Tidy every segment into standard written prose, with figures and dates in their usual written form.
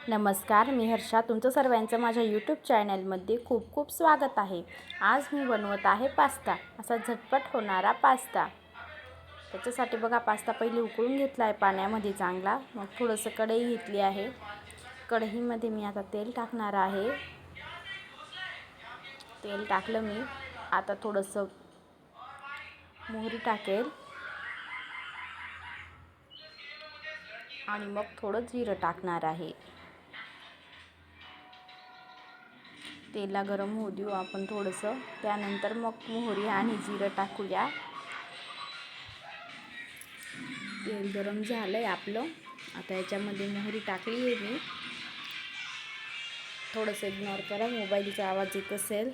नमस्कार, मी हर्षा. तुमचं सर्वांचं माझ्या यूट्यूब चॅनलमध्ये खूप खूप स्वागत आहे. आज मी बनवत आहे पास्ता, असा झटपट होणारा पास्ता. त्याच्यासाठी बघा, पास्ता पहिले उकळून घेतला आहे पाण्यामध्ये चांगला. मग थोडंसं कढई घेतली आहे. कढईमध्ये मी आता तेल टाकणार आहे. तेल टाकलं मी. आता थोडंसं मोहरी टाकेल आणि मग थोडं जिरं टाकणार आहे. तेला गरम होऊ देऊ आपण थोडंसं. त्यानंतर मग मोहरी आणि जिरं टाकूया. तेल गरम झालं आहे आपलं. आता याच्यामध्ये मोहरी टाकली आहे मी. थोडंसं इग्नोर करा, मोबाईलचा आवाज येत असेल.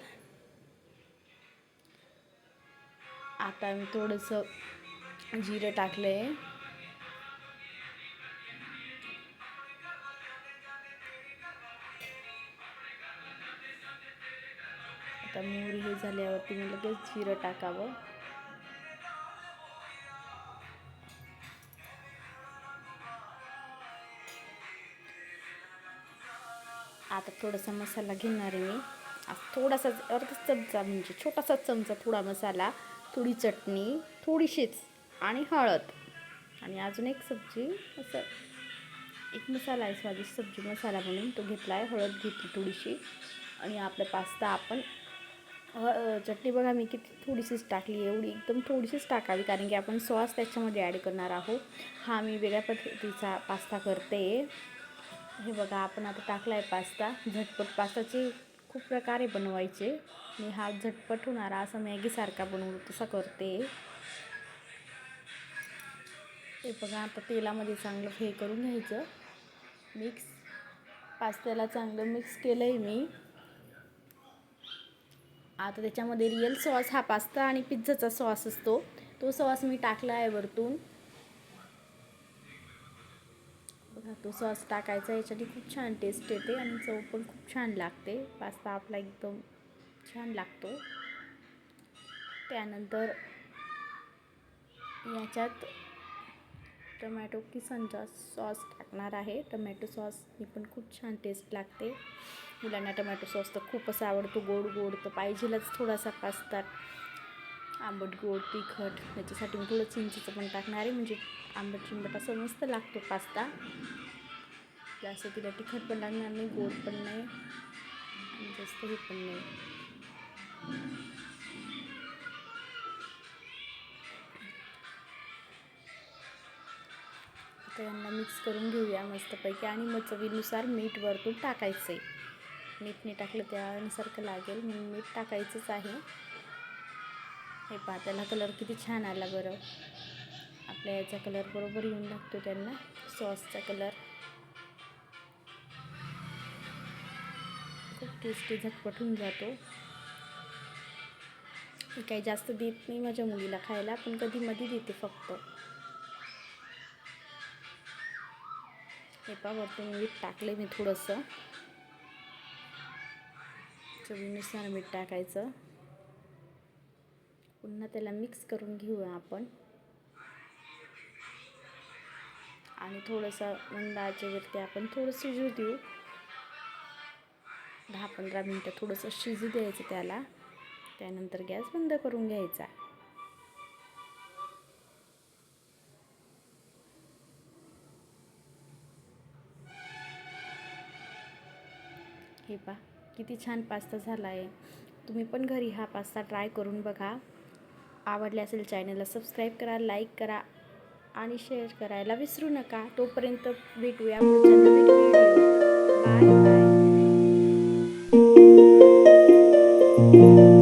आता मी थोडंसं जिरं टाकलं आहे. आता मोहरी हे झाल्यावरती मी लगेच जिरं टाकावं. आता थोडासा मसाला घेणार आहे मी. थोडासा अर्धा चमचा, म्हणजे छोटासा चमचा थोडा मसाला, थोडी चटणी, थोडीशीच आणि हळद, आणि अजून एक सब्जी, असं एक मसाला आहे स्वादिष्ट सब्जी मसाला म्हणून, तो घेतला आहे. हळद घेतली थोडीशी. आणि आपला पास्ता आपण चटणी बघा मी किती थोडीशीच टाकली, एवढी एकदम थोडीशीच टाकावी, कारण की आपण सॉस त्याच्यामध्ये ॲड करणार आहोत. हा मी वेगळ्या पद्धतीचा पास्ता करते. हे बघा, आपण आता टाकला आहे पास्ता. झटपट पास्ताचे खूप प्रकारे बनवायचे. मी हा झटपट होणारा असा मॅगीसारखा बनवतो तसा करते. हे बघा, आता तेलामध्ये चांगलं हे करून घ्यायचं मिक्स. पास्त्याला चांगलं मिक्स केलं आहे मी. आता त्याच्यामध्ये रिअल सॉस हा पास्ता आणि पिझ्झाचा सॉस असतो, तो सॉस मी टाकला आहे वरतून. बघा, तो सॉस टाकायचा. याच्याने खूप छान टेस्ट येते आणि चव पण खूप छान लागते. पास्ता आपला एकदम छान लागतो. त्यानंतर याच्यात टमॅटो किसनचा सॉस टाकणार आहे. टमॅटो सॉसनी पण खूप छान टेस्ट लागते. मुलांना टमॅटो सॉस तर खूपच आवडतो. गोड गोड तर पाहिजेलच थोडासा पास्ता, आंबट गोड तिखट. त्याच्यासाठी मी थोडं चिंचेचं पण टाकणार आहे, म्हणजे आंबट चिंबट असं मस्त लागतो पास्ता. जास्त तिला तिखट पण लागणार नाही, गोड पण नाही आणि जास्त हे पण नाही. आता यांना मिक्स करून घेऊया मस्तपैकी. आणि मग चवीनुसार मीठ वरतून टाकायचं आहे. मीठ नाही टाकलं त्यानुसारखं लागेल, म्हणून मीठ टाकायचंच आहे. हे पहा, त्याला कलर किती छान आला बरं. आपल्या याचा कलर बरोबर येऊन लागतो त्यांना, सॉसचा कलर. खूप टेस्टी झटपट होऊन जातो. मी काही जास्त देत नाही माझ्या मुलीला खायला, पण कधी मध्ये देते फक्त. हे पहा, वरतून मीठ टाकले मी थोडंसं. चवीनुसार मीठ टाकायचं. पुन्हा त्याला मिक्स करून घेऊया आपण. आणि थोडंसं मंद आचेवरती आपण थोडं शिजू देऊ. 10-15 मिनटं थोडंसं शिजू द्यायचं त्याला. त्यानंतर गॅस बंद करून घ्यायचा. हे पहा, किती छान पास्ता झाला आहे. तुम्ही पण घरी हा पास्ता ट्राय करून बघा. आवडले असेल चॅनलला सबस्क्राईब करा, लाईक करा आणि शेअर करायला विसरू नका. तोपर्यंत भेटूया पुढच्या नवीन व्हिडिओ. Bye bye.